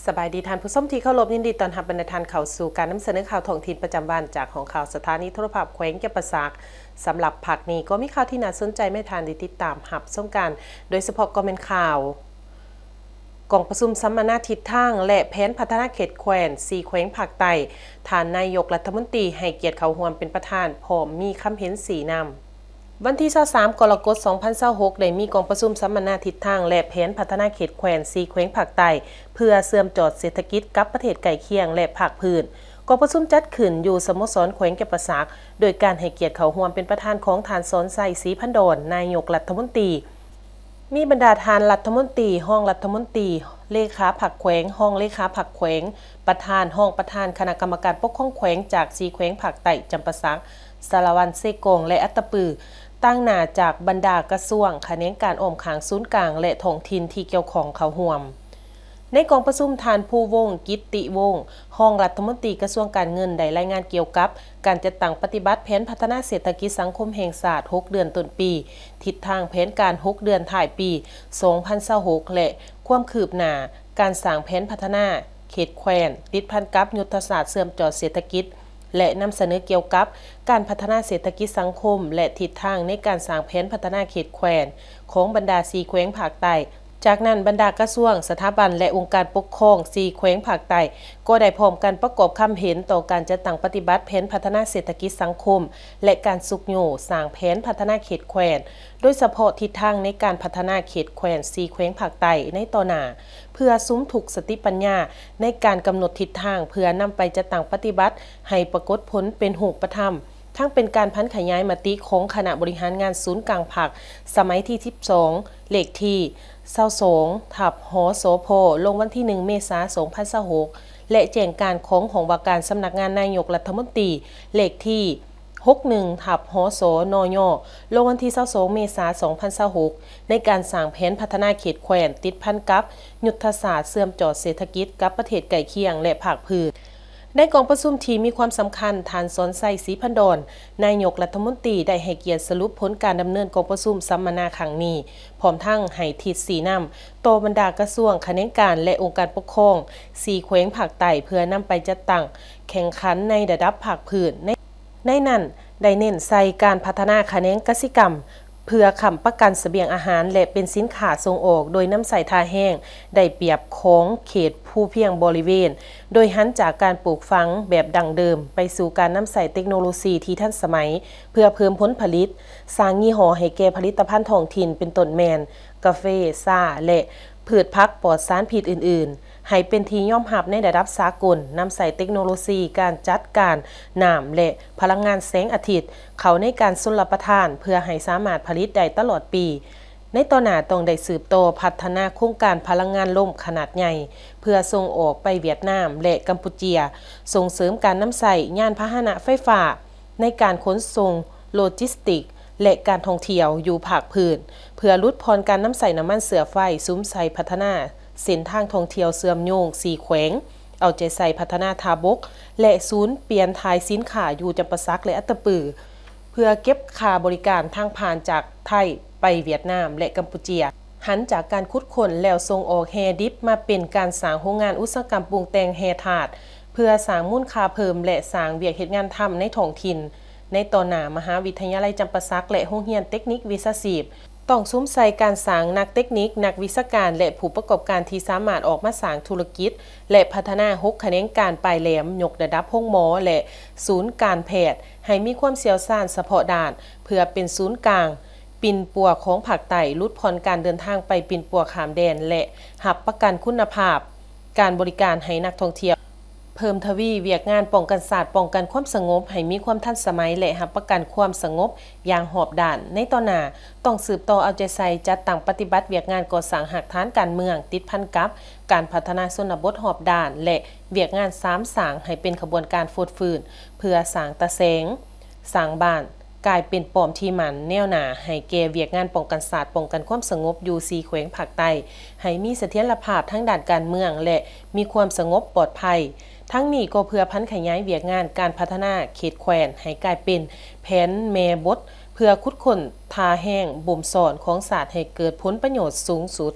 สบายดีท่านผู้ชมที่เคารพยินดีต้อนรับบรรดาท่านเข้าสู่การนำเสนอข่าวท้องถิ่นประจำวันจากของข่าวสถานีโทรภาพแขวงแก่นประสาทสำหรับผักนี้ก็มีข่าวที่น่าสนใจไม่ทานได้ติดตามหับส้มกันโดยเฉพาะก็เป็นข่าวกองประชุมสัมมนาทิศทางและแผนพัฒนาเขตแขวง4แขวงภาคใต้ฐานนายกรัฐมนตรีให้เกียรติเข้าร่วมเป็นประธานพร้อมมีคำเห็น4นำวันที่23กรกฎาคม2026ได้มีกองประชุมสัมมนาทิศทางและแผนพัฒนาเขตแขวง4แขวงภาคใต้เพื่อเชื่อมต่อเศรษฐกิจกับประเทศใกล้เคียงและภาคพื้นกองประชุมจัดขึ้นอยู่สโมสรแขวงแก่นประสาทโดยการให้เกียรติเข้าร่วมเป็นประธานของฐานสอนไซศรีพันดรนายกรัฐมนตรีมีบรรดาฐานรัฐมนตรีห้องรัฐมนตรีเลขาผักแขวงห้องเลขาผักแขวงประธานห้องประธานคณะกรรมการปกครองแขวงจาก4แขวงภาคใต้จำปาสักสารวันเซกงและอัตตปือตั้งหน้าจากบรรดากระทรวงแขนงการอ้อมขางศูนย์กลางและท้องถิ่นที่เกี่ยวข้องเข้าร่วมในกองประชุมทานผู้วงศ์กิตติวงศ์ห้องรัฐมนตรีกระทรวงการเงินได้รายงานเกี่ยวกับการจัดตั้งปฏิบัติแผนพัฒนาเศรษฐกิจสังคมแห่งชาติ6เดือนต้นปีทิศทางแผนการ6เดือนท้ายปี2026และความคืบหน้าการสร้างแผนพัฒนาเขตแขวงติดพันกับยุทธศาสตร์เชื่อมต่อเศรษฐกิจและนำเสนอเกี่ยวกับการพัฒนาเศรษฐกิจสังคมและทิศทางในการสร้างแผนพัฒนาเขตแขวงของบรรดา4แขวงภาคใต้จากนั้นบรรดากระทรวงสถาบันและองค์การปกครอง4แขวงภาคใต้ก็ได้พร้อมกันประกอบคำเห็นต่อการจัดตั้งปฏิบัติแผนพัฒนาเศรษฐกิจสังคมและการสุกโยสร้างแผนพัฒนาเขตแขวงโดยเฉพาะทิศทางในการพัฒนาเขตแขวง4แขวงภาคใต้ในต่อหน้าเพื่อซุ้มถูกสติปัญญาในการกำหนดทิศทางเพื่อนำไปจัดตั้งปฏิบัติให้ปรากฏผลเป็นรูปธรรมทั้งเป็นการพันขยายมติของคณะบริหารงานศูนย์กลางภาคสมัยที่12เลขที่22ทับหโสพลงวันที่1เมษายน2026และแจ้งการของของว่าการสำนักงานนายกรัฐมนตรีเลขที่61ทับหโสนยลงวันที่22เมษายน2026ในการสร้างแผนพัฒนาเขตแขวงติดพันกับยุทธศาสตร์เชื่อมต่อเศรษฐกิจกับประเทศใกล้เคียงและภาคพื้นในกองประชุมที่มีความสำคัญฐานสอนไซศรีพันดรนายกรัฐมนตรีได้ให้เกียรติสรุปผลการดำเนินกองประชุมสัมมนาครั้งนี้พร้อมทั้งให้ทิศสีนำต่อบรรดากระทรวงแขนงการและองค์การปกครอง4แขวงภาคใต้เพื่อนำไปจัดตั้งแข่งขันในระดับภาคพื้นในนั้นได้เน้นใส่การพัฒนาแขนงกสิกรรมเพื่อค้ำประกันเสบียงอาหารและเป็นสินค้าส่งออกโดยน้ำใส่ทาแห้งได้เปรียบของเขตผู้เพียงบริเวณโดยหันจากการปลูกฝังแบบดั้งเดิมไปสู่การน้ำใส่เทคโนโลยีที่ทันสมัยเพื่อเพิ่มผลผลิตสร้างยี่ห้อให้แก่ผลิตภัณฑ์ท้องถิ่นเป็นต้นแมนกาแฟซ่าและพืชพักปลอดสารพิษอื่นๆให้เป็นที่ยอมรับในระดับสากลนำใส่เทคโนโลยีการจัดการน้ำและพลังงานแสงอาทิตย์เข้าในการชลประทานเพื่อให้สามารถผลิตได้ตลอดปีในต่อหน้าต้องได้สืบโตพัฒนาโครงการพลังงานลมขนาดใหญ่เพื่อส่งออกไปเวียดนามและกัมพูชีส่งเสริมการนำใส่ยานพาหนะไฟฟ้าในการขนส่งโลจิสติกและการท่องเที่ยวอยู่ภาคพื้นเพื่อลดพรการนำใส่น้ำมันเสือไฟซุ้มใส่พัฒนาเส้นทางท่องเที่ยวเสื่อมโยง4แขวงเอาใจใส่พัฒนาทาบกและศูนย์เปลี่ยนถ่ายสินค้าอยู่จำปาสักและอัตตปือเพื่อเก็บค่าบริการทางผ่านจากไทยไปเวียดนามและกัมพูชีหันจากการขุดค้นแล้วส่งออกแฮดิบมาเป็นการสร้างโรงงานอุตสาหกรรมปรุงแต่งแฮถาดเพื่อสร้างมูลค่าเพิ่มและสร้างเวียกเฮ็ดงานทำในท้องถิ่นในตอนหน้ามหาวิทยาลัยจำปาสักและโรงเรียนเทคนิควิชาชีพต้องซุ้มใส่การสร้างนักเทคนิคนักวิชาการและผู้ประกอบการที่สามารถออกมาสร้างธุรกิจและพัฒนา6แขนงการปลายแหลมยกระดับห้องหมอและศูนย์การแพทย์ให้มีความเชี่ยวชาญเฉพาะด้านเพื่อเป็นศูนย์กลางปิ่นปัวของภาคใต้ลดผ่อนการเดินทางไปปิ่นปัวข้ามแดนและรับประกันคุณภาพการบริการให้นักท่องเที่ยวเพิ่มทวีเวียกงานป้องกันศาสตร์ป้องกันความสงบให้มีความทันสมัยและรับประกันความสงบอย่างหอบด้านในต่อหน้าต้องสืบต่อเอาใจใส่จัดตั้งปฏิบัติเวียกงานก่อสร้างหากฐานการเมืองติดพันกับการพัฒนาชนบทหอบด้านและเวียกงาน3สร้างให้เป็นขบวนการโฟดฟื้นเพื่อสร้างตะแสงสร้างบ้านกลายเป็นปอมที่มันแนวหนาให้แก่เวียกงานป้องกันศาสตร์ป้องกันความสงบอยู่4แขวงภาคใต้ให้มีเสถียรภาพทั้งด้านการเมืองและมีความสงบปลอดภัยทั้งนี้ก็เพื่อพันขยายเวียกงานการพัฒนาเขตแขวงให้กลายเป็นแผนแม่บทเพื่อคุดค้นทาแห้งบ่มสอนของศาสตร์ให้เกิดผลประโยชน์สูงสุด